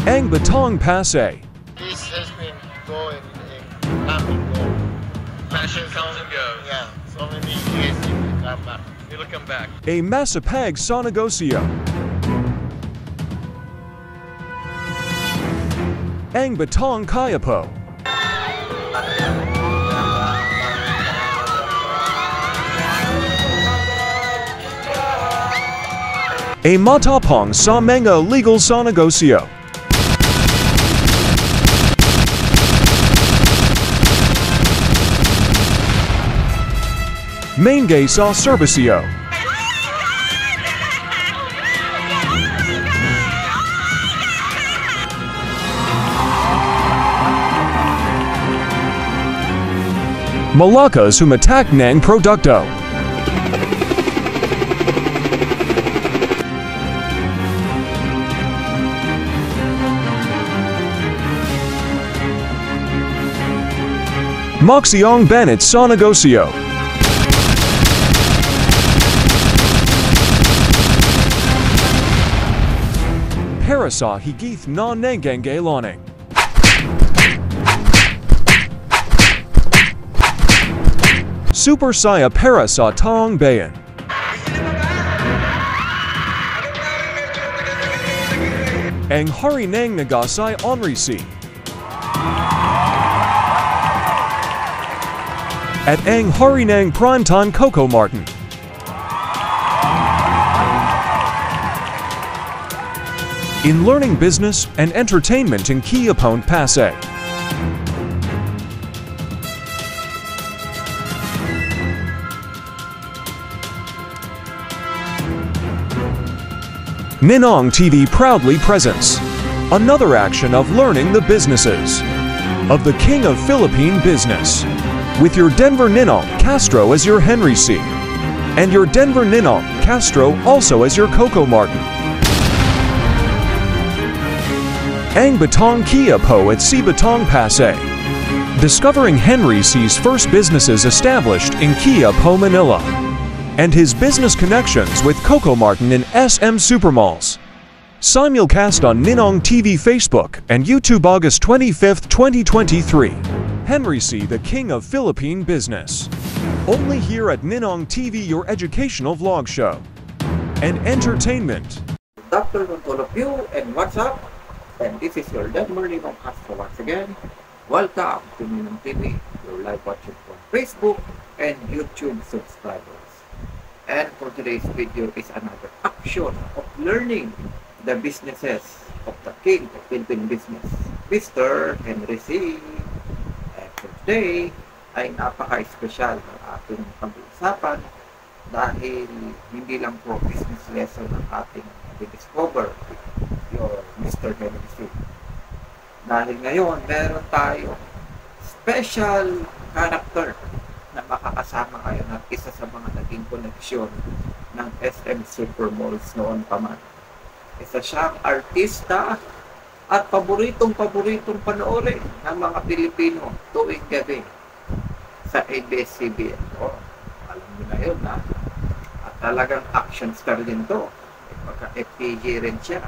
Ang Batong Pasay. This has been going and come and go. Fashion comes and goes. Yeah, so many years it will come back. It'll come back. A Masapag sa Negosyo. Ang Batong Kayapo. A Matapong sa Mga Legal sa Negosyo. Maingay sa Serbisyo. Malakas humatak ng produkto. Moxiong Banit sa Negosyo. Para sa higit na nanggangailangan. Super Saya para sa taong bayan. Ang hari ng Nagasay Onrisi. At ang hari ng Primetime Coco Martin. In learning business and entertainment in Kiapon Pasay. Ninong TV proudly presents another action of learning the businesses of the King of Philippine Business. With your Denver Ninong Castro as your Henry C. And your Denver Ninong Castro also as your Coco Martin. Ang Batong Kiapo at C. Batong Pasay. Discovering Henry C.'s first businesses established in Kiapo, Manila. And his business connections with Coco Martin in SM Supermalls. Simulcast on Ninong TV Facebook and YouTube August 25, 2023. Henry C., the King of Philippine Business. Only here at Ninong TV, your educational vlog show. And entertainment. Good afternoon to all of you, and what's up? And this is your Denver Ninong Castro once again. Welcome to Ninong TV, your live watching on Facebook and YouTube subscribers. And for today's video is another action of learning the businesses of the King of Philippine Business, Mr. Henry C. So today ay napaka-espesyal ng ating pag-uusapan dahil hindi lang po business lesson ang ating discover your Mr. Henry C. Dahil ngayon meron tayong special character na makakasama ngayon at isa sa mga naging koneksyon ng SM Supermalls noon pa man. Isa siyang artista at paboritong panoorin ng mga Pilipino tuwing gabi sa ABS-CBN. Oh, alam niyo na yun, ha? At talagang action star din to. Pagka-FPJ rin siya.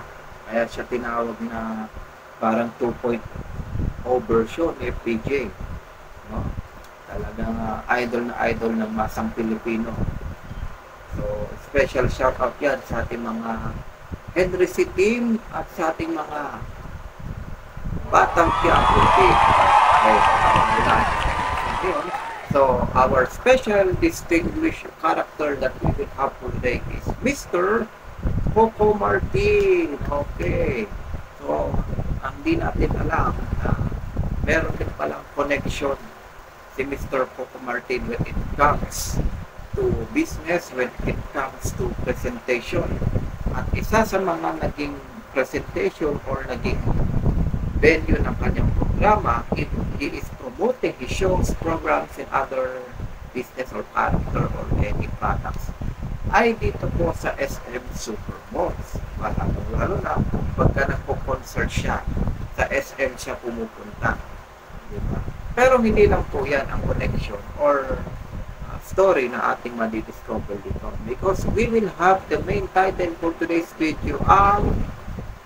Kaya siya tinawag na parang 2.0 version FPJ. No? Talagang idol ng masang Pilipino. So, special shout out yan sa ating mga Henry C. team at sa ating mga Batang Quiapo team. So, our special distinguished character that we will have for today is Mr. Coco Martin. Okay. So, ang di natin alam na meron din palang connection si Mr. Coco Martin when it comes to business, when it comes to presentation. At isa sa mga naging presentation or naging venue ng kanyang programa, if he is promoting his shows, programs, and other business or character or any products, ay dito po sa SM Supermalls. Lalo na pagka nagpo-concert siya, sa SM siya pumupunta. Diba? Pero hindi lang po yan ang connection or story na ating madidiscover dito. Because we will have the main title for today's video, ang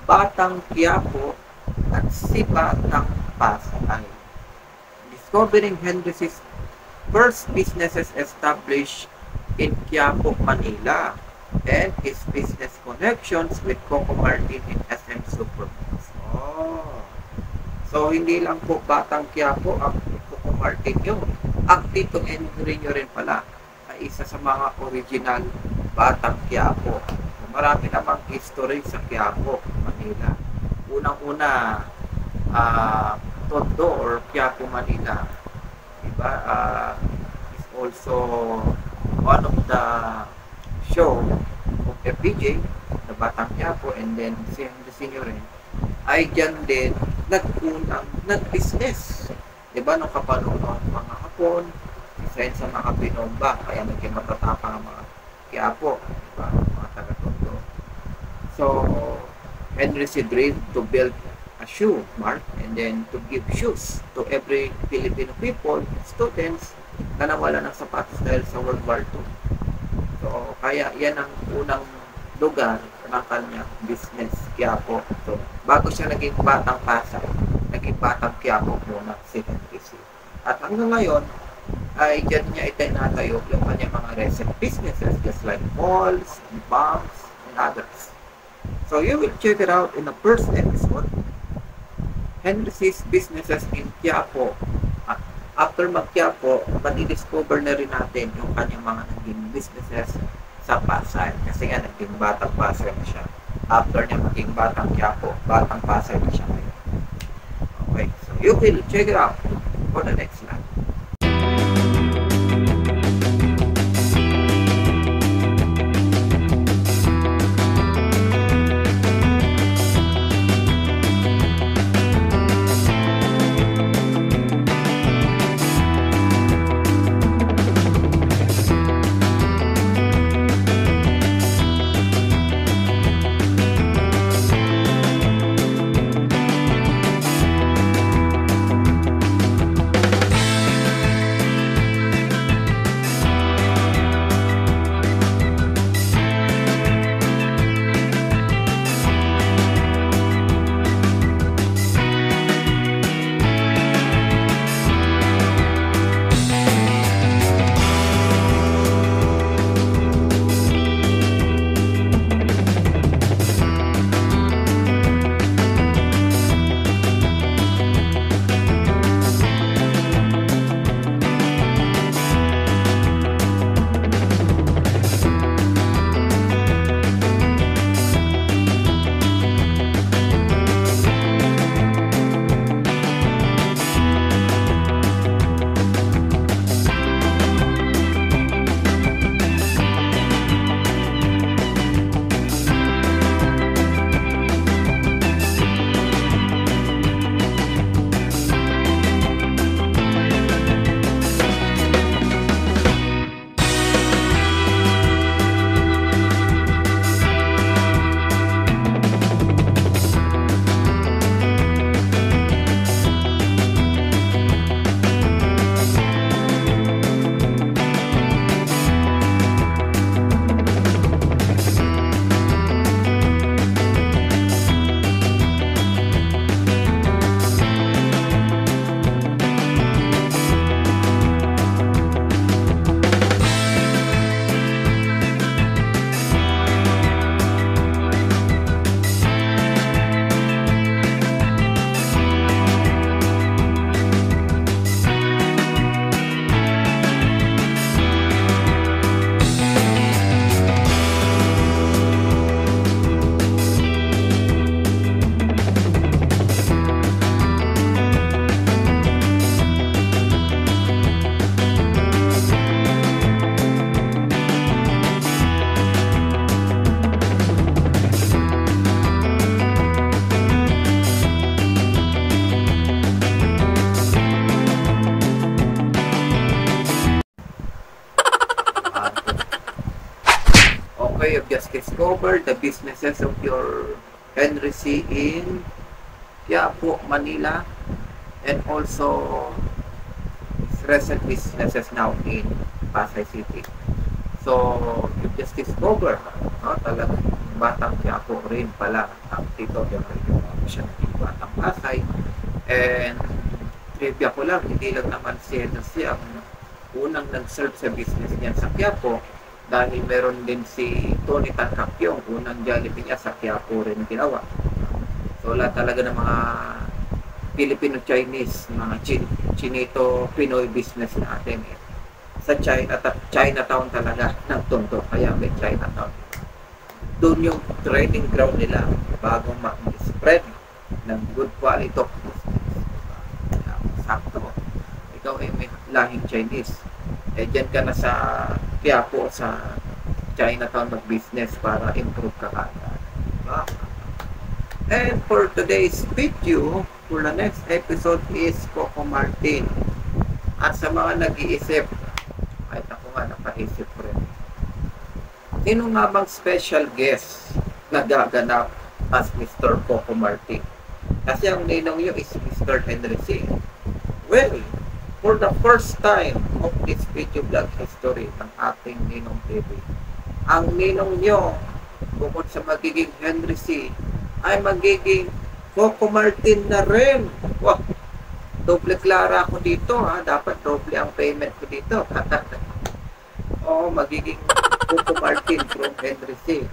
Batang Quiapo si Batang Pasay. Discovering Henry C's first businesses established in Quiapo, Manila, and his business connections with Coco Martin in SM Supermarkets. Oh. So, hindi lang po Batang Quiapo ang Coco Martin yun. Ang Tito Henry nyo rin pala ay isa sa mga original Batang Quiapo. So, marami namang history sa Quiapo, Manila. Unang-una, Tondo or Quiapo, Manila, diba, is also one of the show of FPJ, the Batang Quiapo, and then si Henry Sr. rin, ay dyan din nag-business. Diba, nung kapanuno ng mga Hapon, isa yun sa mga binomba, kaya naging matatapang ang mga Quiapo, diba, mga taga-Tondo. So, Henry C. dreamed to build a shoe mart and then to give shoes to every Filipino people, students, na nawala ng sapatos dahil sa World War II. So, kaya yan ang unang lugar ng kanyang business, Quiapo. So, bago siya naging Batang Pasay, naging Batang Quiapo muna si Henry C. At hanggang ngayon, ay dyan niya itinatayo yung kanyang mga recent businesses just like malls, and banks, and others. So, you will check it out in the first episode. Henry C's businesses in Quiapo. After mag-Quiapo, madi-discover na rin natin yung kanyang mga naging businesses sa Pasay. Kasi nga, naging Batang Pasay na siya. After niya maging Batang Quiapo, Batang Pasay na siya ngayon. Okay, so you will check it out for the next slide. Okay, you've just discovered the businesses of your Henry C. in Quiapo, Manila, and also his recent businesses now in Pasay City. So, you've just discovered, no, talagang Batang Quiapo rin pala ang Tito Henry siya. Batang Pasay. And trivia ko lang, hindi lang naman si Henry ang unang nag-serve sa business niya sa Quiapo, dahil meron din si Tony Tancapio, unang Jollibee niya sa Quiapo rin ginawa. So lahat talaga ng mga Filipino-Chinese, mga Chinito Pinoy business natin sa Chinatown talaga ng Tondo, kaya may Chinatown. Doon yung training ground nila bago ma-spread ng good quality of business. Sakto, ikaw ay may lahing Chinese, dyan ka na sa Quiapo, sa Chinatown mag-business para improve ka kagad. Diba? And for today's video, for the next episode is Coco Martin. At sa mga nag-iisip, kahit ako nga napaisip rin, sino nga bang special guest na gaganap as Mr. Coco Martin? Kasi ang ninong nyo is Mr. Henry C. Well, for the first time of this video vlog history ng ating Ninong TV, ang ninong nyo, bukod sa magiging Henry C, ay magiging Coco Martin na rin. Wow! Doble klara ako dito, ha? Dapat doble ang payment ko dito. Magiging Coco Martin from Henry C.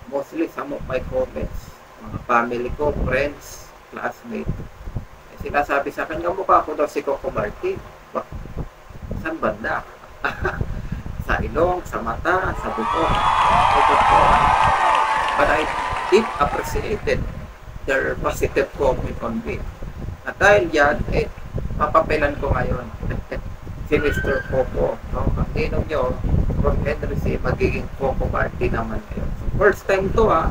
Mostly some of my comments, mga family ko, friends, classmates, sinasabi sa akin, mukha ko daw si Coco Martin. Saan banda? Sa ilong, sa mata, sa buto. But I did appreciated their positive comment on me. At dahil yan, papapelan ko ngayon si Mr. Coco. No? Ang ninong nyo, from Henry C, magiging Coco Martin naman ngayon. So, first time to, ha.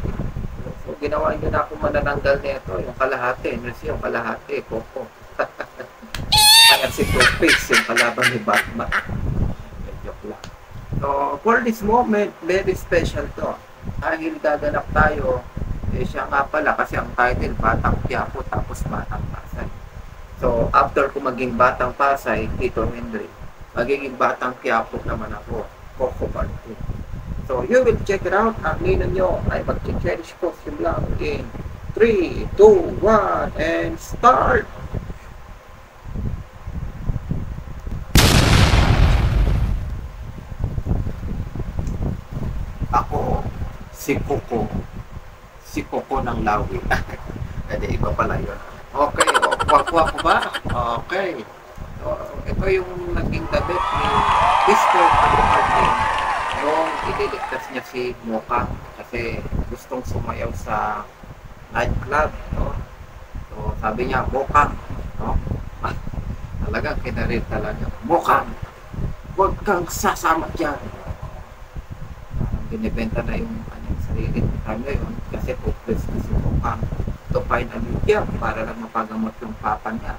So, ginawa nyo na ako manananggal nito, yung kalahati, yung kalahati, Coco. Kaya si Two-Face, yung kalaban ni Batman. Joke lang. So, for this moment, very special to. Dahil gaganap tayo, siya nga pala, kasi ang title, Batang Quiapo, tapos Batang Pasay. So, after ko maging Batang Pasay, Tito Henry, magiging Batang Quiapo naman ako, Coco Martin. So, you will check it out. Ang ninong nyo ay mag-change costume lang in 3, 2, 1, and start! Ako, si Coco. Si Coco ng Lawi. Hindi, iba pala yun. Okay, kuha ko ba? Okay. So, ito yung naging damit ni Mr. Coco Martin nung ililigtas niya si Mokang kasi gustong sumayaw sa nightclub, no? So, sabi niya, Mokang, no? Talagang kinarin talaga, Mokang, huwag kang sasama dyan. Binibenta na yung kanyang sarili ng time na yun kasi hopeless na si Mokang to find a new job para lang mapagamot yung papa niya.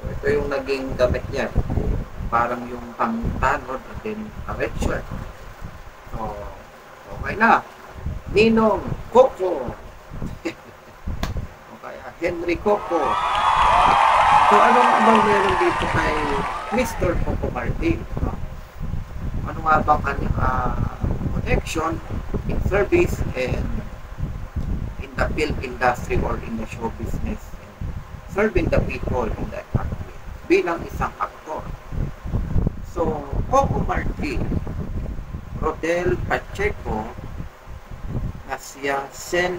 So, ito yung naging damit niya. Parang yung pang-tanod and then a red shirt. So, okay na. Ninong Coco. O kaya Henry Coco. So, ano nga bang meron dito kay Mr. Coco Martin? Ano nga bang kanyang connection in service and in the film industry or in the show business and serving the people in that country bilang isang aktor? So, Coco Martin, Rodel Pacheco, na siya Sen,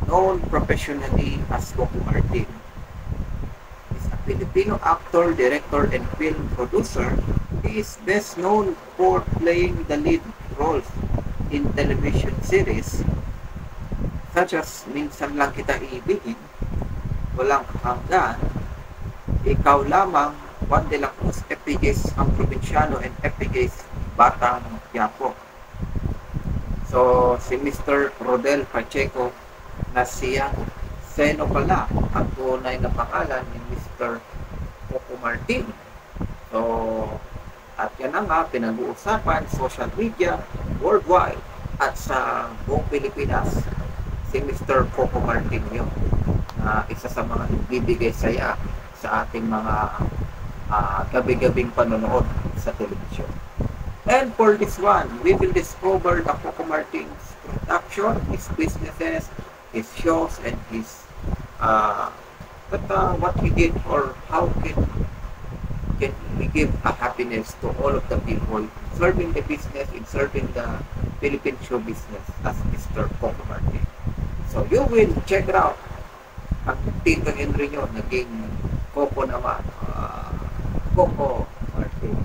known professionally as Coco Martin, is a Filipino actor, director, and film producer. He is best known for playing the lead roles in television series such as Minsan Lang Kita Iibigin, Walang Hanggan, Ikaw Lamang, Juan de la Cruz, FPJ's Ang Probinsyano, and FPJ's Batang Quiapo. So, si Mr. Rodel Pacheco na siyang Seno pala ang tunay na pangalan ni Mr. Coco Martin. So, at yan na nga, pinag-uusapan, social media, worldwide, at sa buong Pilipinas, si Mr. Coco Martin yun, na isa sa mga bibigay saya sa ating mga gabi-gabing panonood sa television. And for this one, we will discover the Coco Martin's production, his businesses, his shows and his what he did, or how can we give a happiness to all of the people serving the business, in serving the Philippine show business as Mr. Coco Martin. So you will check it out. Ang Tito Henry nyo, naging Coco naman. Coco Martin.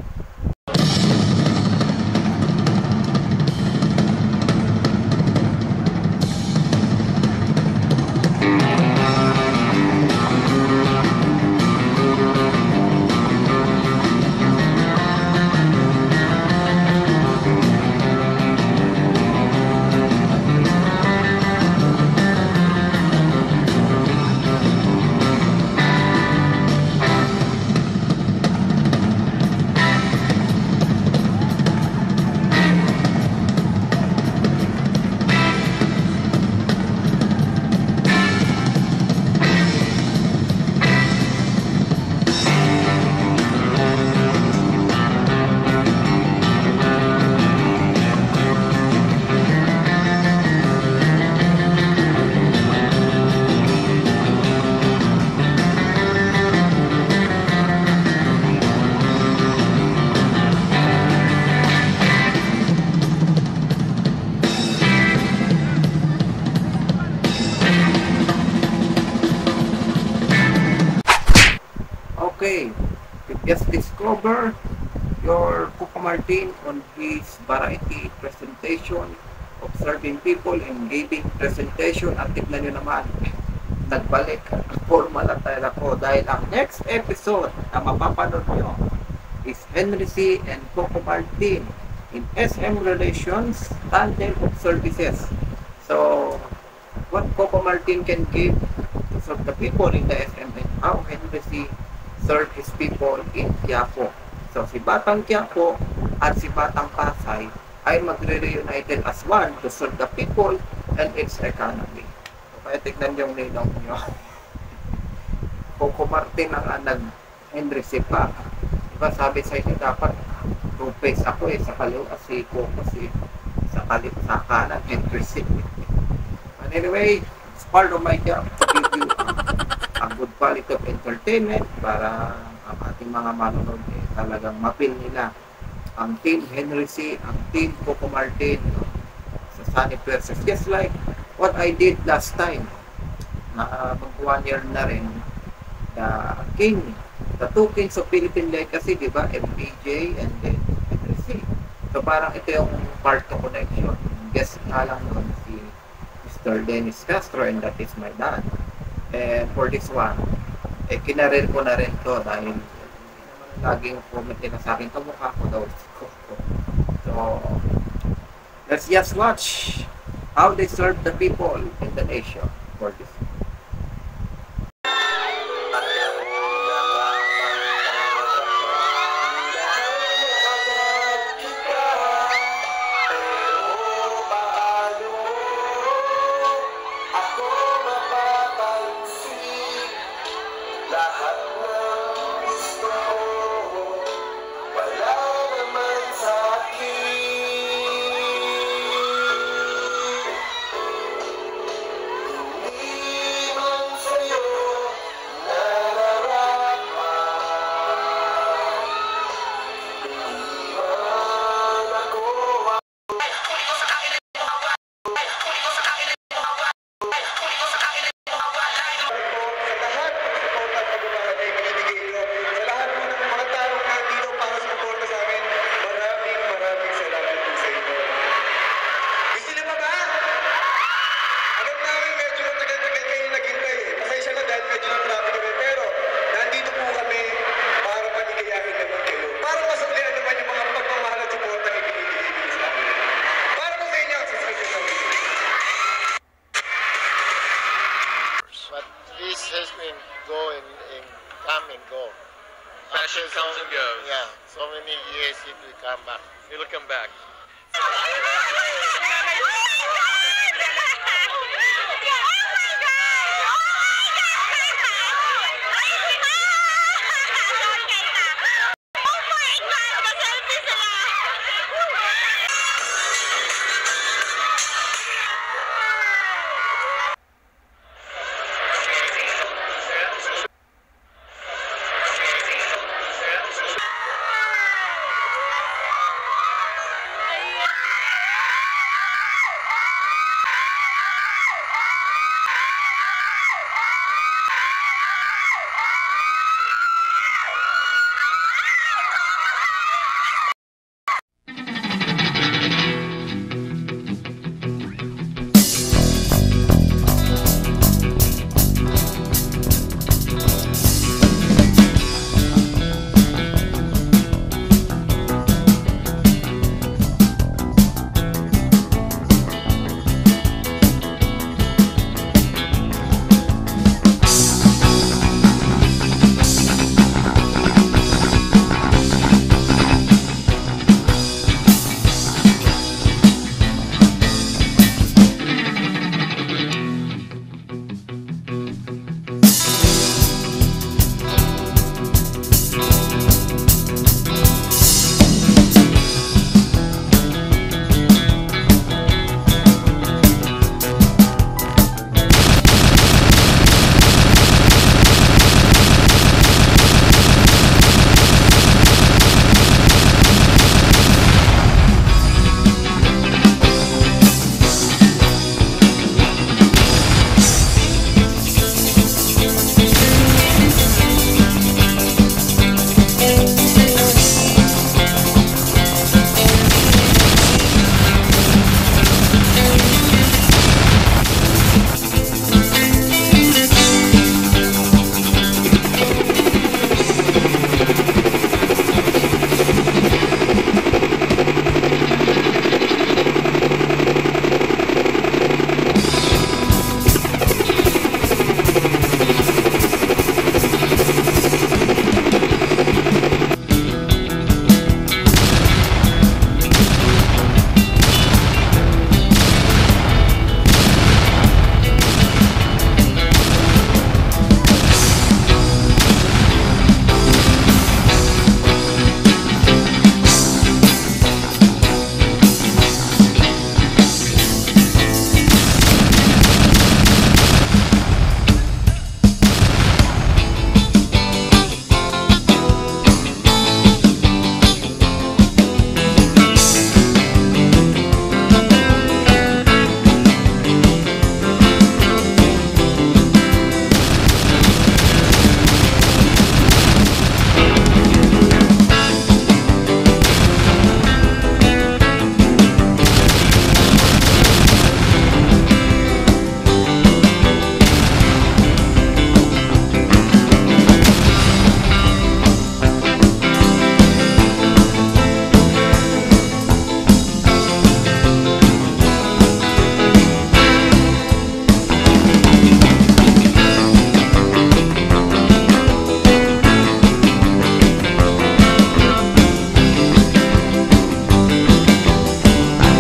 Okay, you just discover your Coco Martin on his variety presentation, observing people and giving presentation. At tignan nyo naman, nagbalik formal at tayo ako dahil ang next episode na mapapanood nyo is Henry C. and Coco Martin in SM Relations Tandem of Services. So, what Coco Martin can give to serve the people in the SM and how Henry C. serve his people in Quiapo. So, si Batang Quiapo at si Batang Pasay ay magre-reunited as one to serve the people and its economy. So, kaya tignan yung ninong nyo. Coco Martin ang nag-Henry C. pa. Diba sabi sa inyo, dapat two-face ako sa kaliwa si Coco, sa kaliwa sa kanan, Henry C. And anyway, it's part of my job to give you a good quality of entertainment para ang ating mga manonood talagang mapil nila ang Team Henry C, ang Team Coco Martin sa Sunny Versus. Just like what I did last time, na mag 1 year na rin, the two kings of Philippine Legacy, di ba? MPJ and then Henry C. So parang ito yung part of connection. Guest nga lang nun si Mr. Dennis Castro, and that is my dad. And for this one, kinarir ko na rin to dahil hindi naman laging comment nila sa akin, kamukha ko daw si Coco. So, let's just watch how they serve the people in the nation for this. Has been going and come and go. Fashion comes and goes. Yeah, so many years it will come back. It'll come back.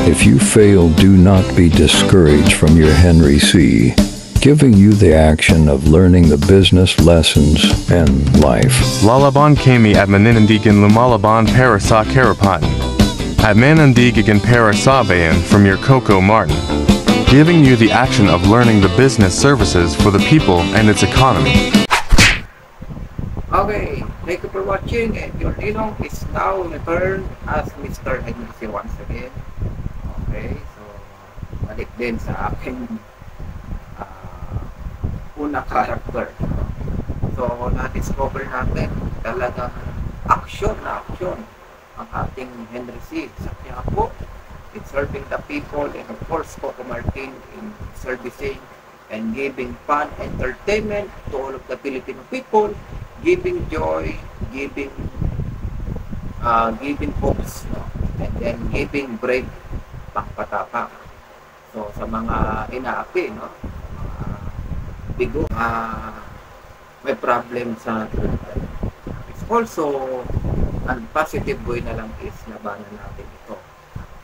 If you fail, do not be discouraged from your Henry C., giving you the action of learning the business lessons and life. Lalaban kami at maninandigan lumalaban para sa karapan. At maninandigan para sa bayan from your Coco Martin, giving you the action of learning the business services for the people and its economy. Okay, thank you for watching, and your Ninong is now returned as Mr. Henry C. once again. Okay, so balik din sa aking unang character. So na-discover natin talagang action ang ating Henry C. sa Quiapo in serving the people, and of course Coco Martin in servicing and giving fun, entertainment to all of the Filipino people, giving joy, giving hopes, no? And then giving brave pangpatapak. So sa mga inaapi, no, bigo, may problem sa it's also ang positive way na lang is labanan natin ito,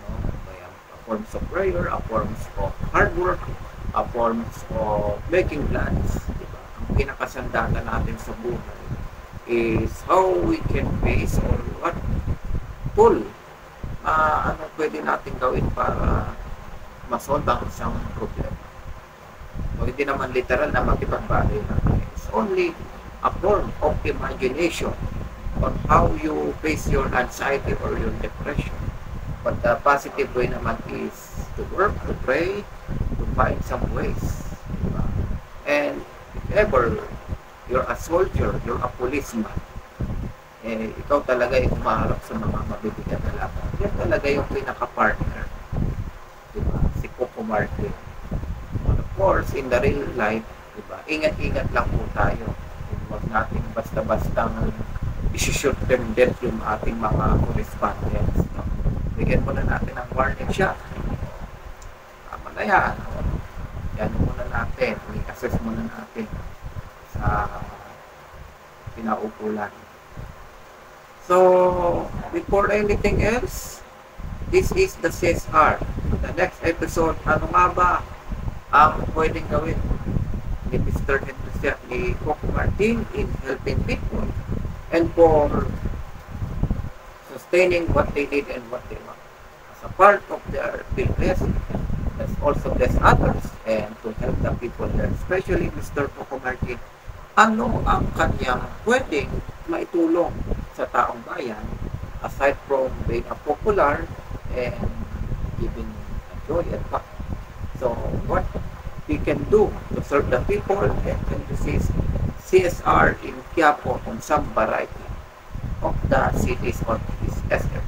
no? By a forms of prayer, a forms of hard work, a forms of making plans, diba? Ang pinakasandata natin sa buhay is how we can face or what tool ano pwede natin gawin para masolve ang isang problema. So, hindi naman literal na makipagbali natin. It's only a form of imagination on how you face your anxiety or your depression. But the positive way naman is to work, to pray, to find some ways. Diba? And if ever you're a soldier, you're a policeman, ikaw talaga yung umaharap sa mga mabibigat na laban. Yan talaga yung pinaka-partner. Diba? Si Coco Martin. But of course, in the real life, diba, ingat-ingat lang po tayo. Huwag natin basta-bastang isi-shoot them dead yung ating mga correspondents. No? Bigyan muna natin ang warning shot. Tama na yan. Yan muna natin. I-assess muna natin sa pinaupulan. So, before anything else, this is the CSR. The next episode, ano nga ba ang pwedeng gawin ni Mr. Henry, ni Coco Martin in helping people and for sustaining what they need and what they want. As a part of their blessing, let's also bless others and to help the people there, especially Mr. Coco Martin. Ano ang kanyang pwedeng maitulong sa taong bayan aside from being a popular and giving joy and fun? So what we can do to serve the people, and this is CSR in Quiapo on some variety of the cities of this SM.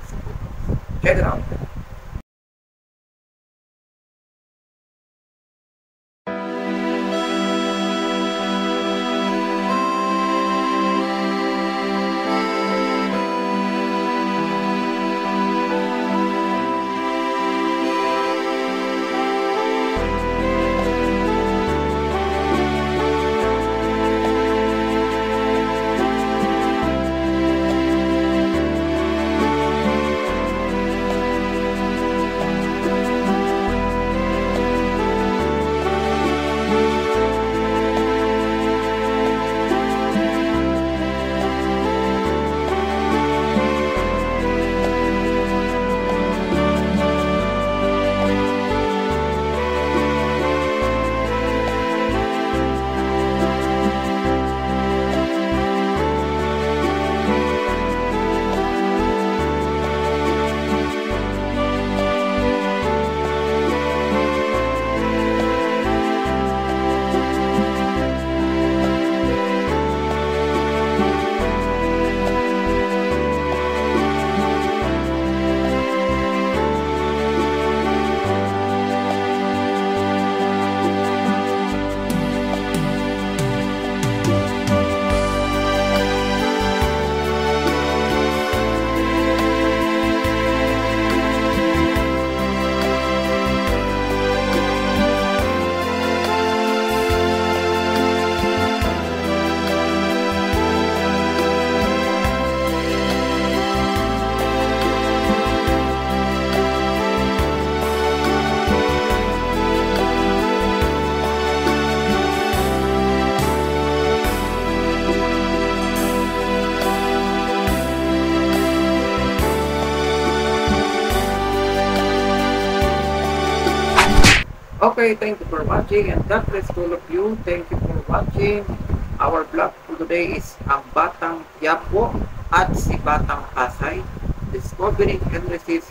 Check it out. Okay, thank you for watching and God bless all of you. Thank you for watching. Our vlog for today is ang Batang Quiapo at si Batang Pasay, discovering Henry C's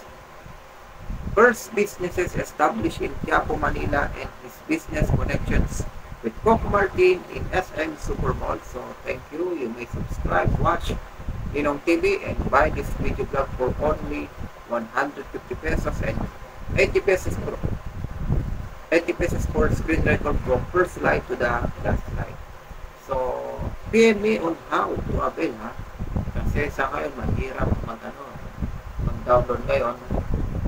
first businesses established in Quiapo, Manila, and his business connections with Coco Martin in SM Supermall. So thank you. You may subscribe, watch Ninong TV, and buy this video blog for only 150 pesos and 80 pesos for 80 pesos for screen record from first slide to the last slide. So, PM me on how to avail, ha? Kasi sa ngayon, mahirap mag-download ngayon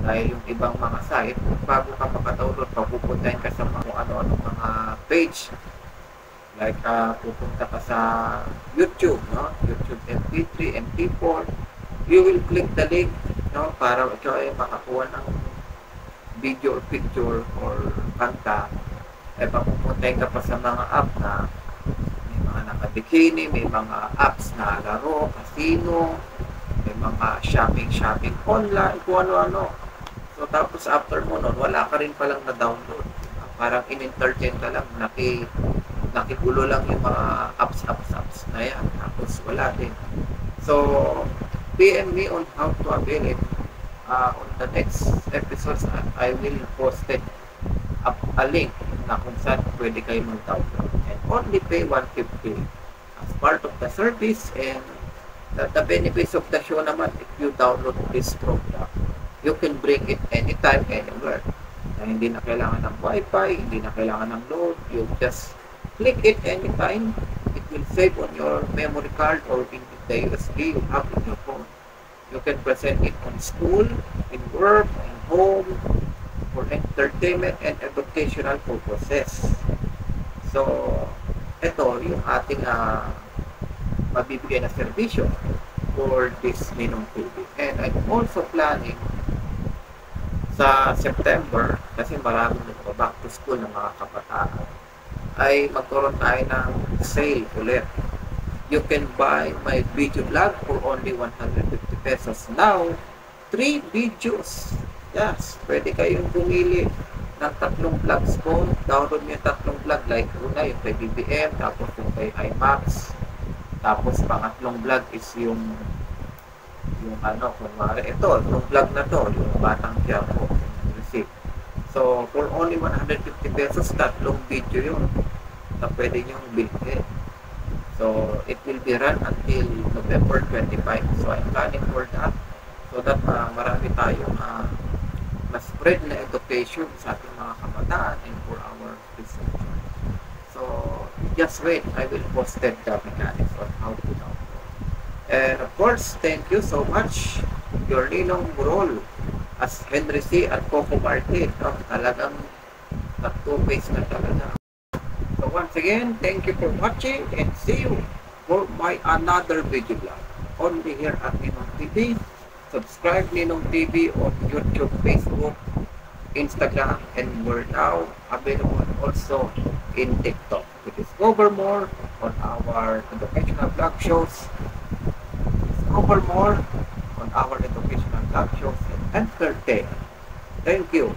dahil yung ibang mga site, bago ka maka-download, papupuntahin ka sa mga ano-ano mga page. Like, pupunta ka sa YouTube, no? YouTube MP3, MP4. You will click the link, no? Para ikaw ay makakuha ng video or picture or kanta, papupuntahin ka pa sa mga app na may mga nakabikini, may mga apps na laro, casino, may mga shopping online, kung ano-ano. So tapos after mo nun, wala ka rin palang na-download. Parang in-entertain ka lang, nakigulo lang yung mga apps na yan. Tapos wala din. So, PM me on how to avail it. On the next episodes, I will post it up a link na kung saan pwede kayo mag-download and only pay 150 as part of the service. And the benefits of the show naman, if you download this program, you can bring it anytime, anywhere. Na hindi na kailangan ng wifi, hindi na kailangan ng load. You just click it anytime. It will save on your memory card or in the USB you have in your phone. You can present it on school, in work, in home, for entertainment and educational purposes. So, ito yung ating mabibigay na serbisyo for this Ninong TV. And I'm also planning sa September, kasi maraming back to school ng mga kabataan, ay magkaroon tayo ng sale ulit. You can buy my video blog for only 150 pesos. Now, 3 videos. Yes, pwede kayong bumili ng 3 vlogs ko. Download mo yung 3 vlog. Like una, yung kay BBM, tapos yung kay IMAX. Tapos pangatlong vlog is yung kunwari, ito, yung vlog na to, yung Batang Quiapo. So, for only 150 pesos, 3 video yun na pwede nyo bilhin. So, it will be run until November 25. So, I'm planning for that. So that marami tayong mas-spread na education sa ating mga kabataan and for our research. So, just wait. I will post the mechanics on how to download. And of course, thank you so much. Your Ninong role as Henry C. at Coco Martin. Talagang nag-2-face na talaga. So once again, thank you for watching and see you for my another video vlog. Only here at Ninong TV. Subscribe Ninong TV on YouTube, Facebook, Instagram, and we're now available also in TikTok. To discover more on our educational vlog shows, discover more on our educational vlog shows and entertain. Thank you.